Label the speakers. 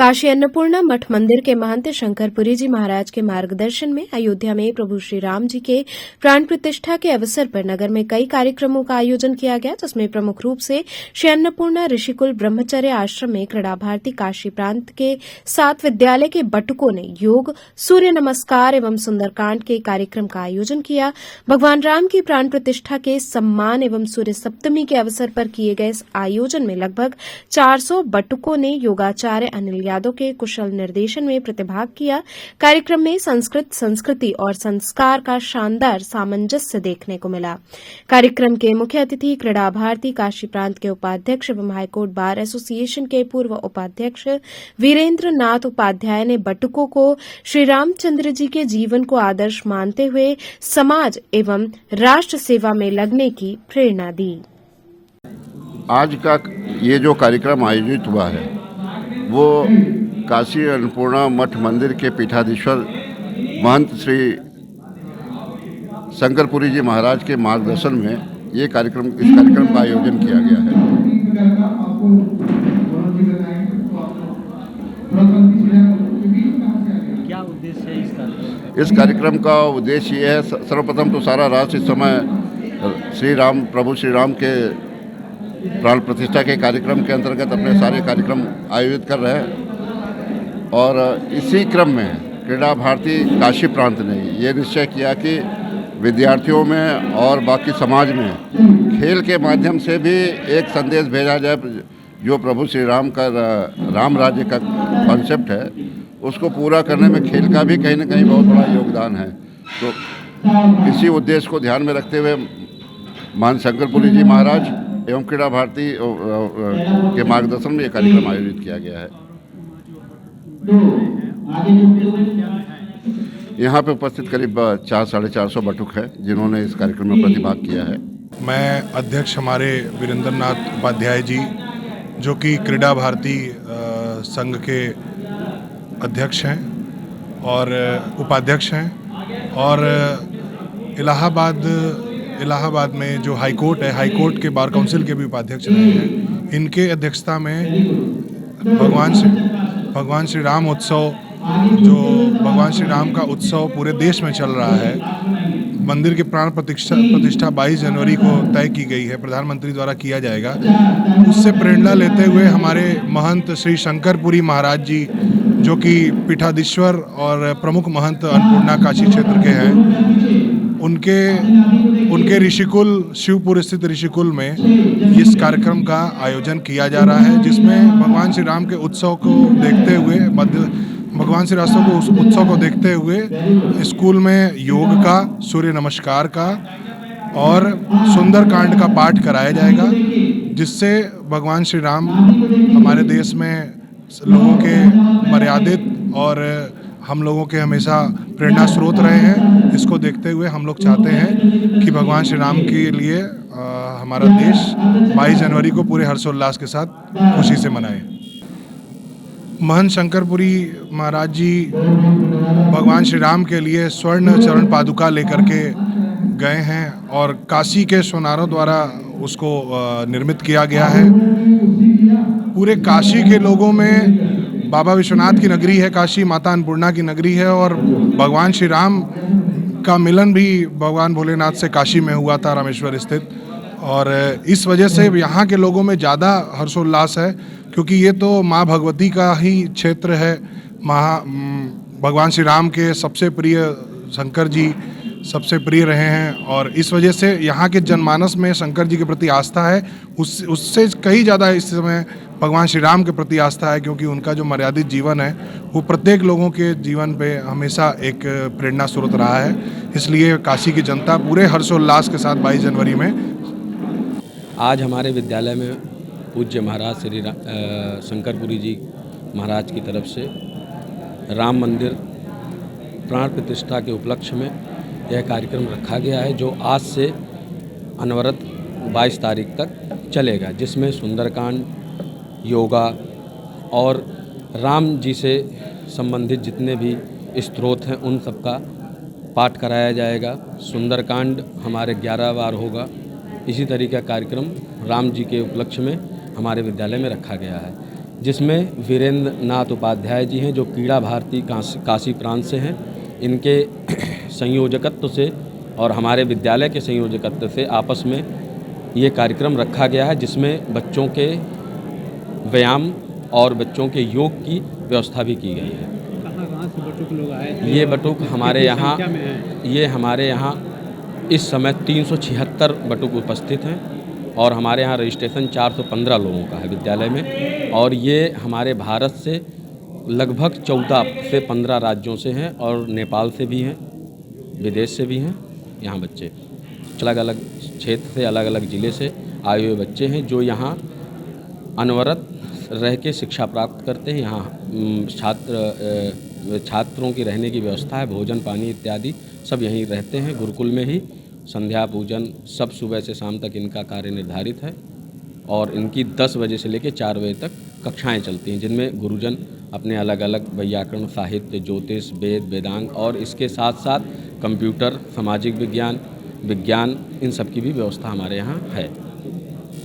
Speaker 1: काशी अन्नपूर्णा मठ मंदिर के महंत शंकरपुरी जी महाराज के मार्गदर्शन में अयोध्या में प्रभु श्री राम जी के प्राण प्रतिष्ठा के अवसर पर नगर में कई कार्यक्रमों का आयोजन किया गया, जिसमें प्रमुख रूप से श्री अन्नपूर्णा ऋषिकुल ब्रह्मचर्य आश्रम में क्रीड़ा भारती काशी प्रांत के 7 विद्यालय के बटुकों ने योग, सूर्य नमस्कार एवं सुंदरकांड के कार्यक्रम का आयोजन किया। भगवान राम की प्राण प्रतिष्ठा के सम्मान एवं सूर्य सप्तमी के अवसर पर किए गए इस आयोजन में लगभग 400 बटुकों ने योगाचार्य अनिल यादव के कुशल निर्देशन में प्रतिभाग किया। कार्यक्रम में संस्कृत, संस्कृति और संस्कार का शानदार सामंजस्य देखने को मिला। कार्यक्रम के मुख्य अतिथि क्रीड़ा भारती काशी प्रांत के उपाध्यक्ष एवं हाईकोर्ट बार एसोसिएशन के पूर्व उपाध्यक्ष वीरेंद्र नाथ उपाध्याय ने बटुकों को श्री रामचंद्र जी के जीवन को आदर्श मानते हुए समाज एवं राष्ट्र सेवा में लगने की प्रेरणा दी।
Speaker 2: आज का ये जो कार्यक्रम आयोजित हुआ है वो काशी अन्नपूर्णा मठ मंदिर के पीठाधीश्वर महंत श्री शंकरपुरी जी महाराज के मार्गदर्शन में इस कार्यक्रम का आयोजन किया गया है।
Speaker 3: क्या उद्देश्य है
Speaker 2: इस कार्यक्रम का उद्देश्य ये है, सर्वप्रथम तो सारा राष्ट्र इस समय प्रभु श्री राम के प्राण प्रतिष्ठा के कार्यक्रम के अंतर्गत अपने सारे कार्यक्रम आयोजित कर रहे हैं और इसी क्रम में क्रीड़ा भारती काशी प्रांत ने ये निश्चय किया कि विद्यार्थियों में और बाकी समाज में खेल के माध्यम से भी एक संदेश भेजा जाए। जो प्रभु श्री राम का राम राज्य का कॉन्सेप्ट है उसको पूरा करने में खेल का भी कहीं न कहीं बहुत बड़ा योगदान है। तो इसी उद्देश्य को ध्यान में रखते हुए महंत शंकरपुरी जी महाराज एवं क्रीड़ा भारती के मार्गदर्शन में यह कार्यक्रम आयोजित किया गया है। यहाँ पे उपस्थित करीब 400-450 बटुक हैं जिन्होंने इस कार्यक्रम में प्रतिभाग किया है।
Speaker 4: मैं अध्यक्ष हमारे वीरेंद्र नाथ उपाध्याय जी जो कि क्रीड़ा भारती संघ के अध्यक्ष हैं और उपाध्यक्ष हैं और इलाहाबाद में जो हाई कोर्ट है, हाई कोर्ट के बार काउंसिल के भी उपाध्यक्ष रहे हैं। इनके अध्यक्षता में भगवान श्री राम उत्सव, जो भगवान श्री राम का उत्सव पूरे देश में चल रहा है, मंदिर की प्राण प्रतिष्ठा 22 जनवरी को तय की गई है, प्रधानमंत्री द्वारा किया जाएगा। उससे प्रेरणा लेते हुए हमारे महंत श्री शंकरपुरी महाराज जी जो कि पीठाधीश्वर और प्रमुख महंत अन्नपूर्णा काशी क्षेत्र के हैं, उनके ऋषिकुल शिवपुर स्थित ऋषिकुल में इस कार्यक्रम का आयोजन किया जा रहा है, जिसमें भगवान श्री राम के उत्सव को देखते हुए स्कूल में योग का, सूर्य नमस्कार का और सुंदरकांड का पाठ कराया जाएगा, जिससे भगवान श्री राम हमारे देश में लोगों के मर्यादित और हम लोगों के हमेशा प्रेरणा स्रोत रहे हैं। इसको देखते हुए हम लोग चाहते हैं कि भगवान श्री राम के लिए हमारा देश 22 जनवरी को पूरे हर्षोल्लास के साथ खुशी से मनाए। महंत शंकरपुरी महाराज जी भगवान श्री राम के लिए स्वर्ण चरण पादुका लेकर के गए हैं और काशी के सोनारों द्वारा उसको निर्मित किया गया है। पूरे काशी के लोगों में बाबा विश्वनाथ की नगरी है काशी, माता अन्नपूर्णा की नगरी है और भगवान श्री राम का मिलन भी भगवान भोलेनाथ से काशी में हुआ था, रामेश्वर स्थित। और इस वजह से यहाँ के लोगों में ज़्यादा हर्षोल्लास है, क्योंकि ये तो माँ भगवती का ही क्षेत्र है। भगवान श्री राम के सबसे प्रिय शंकर जी सबसे प्रिय रहे हैं और इस वजह से यहाँ के जनमानस में शंकर जी के प्रति आस्था है। उससे कहीं ज़्यादा इस समय भगवान श्री राम के प्रति आस्था है, क्योंकि उनका जो मर्यादित जीवन है वो प्रत्येक लोगों के जीवन पे हमेशा एक प्रेरणा स्रोत रहा है। इसलिए काशी की जनता पूरे हर्षोल्लास के साथ 22 जनवरी में
Speaker 3: आज हमारे विद्यालय में पूज्य महाराज श्री शंकरपुरी जी महाराज की तरफ से राम मंदिर प्राण प्रतिष्ठा के उपलक्ष्य में यह कार्यक्रम रखा गया है, जो आज से अनवरत 22 तारीख तक चलेगा, जिसमें सुंदरकांड, योगा और राम जी से संबंधित जितने भी स्त्रोत हैं उन सब का पाठ कराया जाएगा। सुंदरकांड हमारे 11 बार होगा। इसी तरीके का कार्यक्रम राम जी के उपलक्ष्य में हमारे विद्यालय में रखा गया है। जिसमें वीरेंद्र नाथ उपाध्याय जी हैं जो कीड़ा भारती काशी प्रांत से हैं। इनके संयोजकत्व से और हमारे विद्यालय के संयोजकत्व से आपस में ये कार्यक्रम रखा गया है, जिसमें बच्चों के व्यायाम और बच्चों के योग की व्यवस्था भी की गई है।
Speaker 5: कहाँ से बटुक लोग आए थे?
Speaker 3: ये बटुक हमारे यहाँ
Speaker 5: संख्या में है?
Speaker 3: ये हमारे यहाँ इस समय 376 बटुक उपस्थित हैं और हमारे यहाँ रजिस्ट्रेशन 415 लोगों का है विद्यालय में। और ये हमारे भारत से लगभग 14 से 15 राज्यों से हैं और नेपाल से भी हैं, विदेश से भी हैं। यहाँ बच्चे अलग अलग क्षेत्र से, अलग अलग ज़िले से आए हुए बच्चे हैं जो यहाँ अनवरत रह के शिक्षा प्राप्त करते हैं। यहाँ छात्रों की रहने की व्यवस्था है, भोजन पानी इत्यादि सब यहीं रहते हैं गुरुकुल में ही। संध्या पूजन सब सुबह से शाम तक इनका कार्य निर्धारित है और इनकी 10 बजे से लेकर 4 बजे तक कक्षाएं चलती हैं, जिनमें गुरुजन अपने अलग अलग वैयाकरण, साहित्य, ज्योतिष, वेद, वेदांग और इसके साथ साथ कंप्यूटर, सामाजिक विज्ञान, इन सब की भी व्यवस्था हमारे यहाँ है।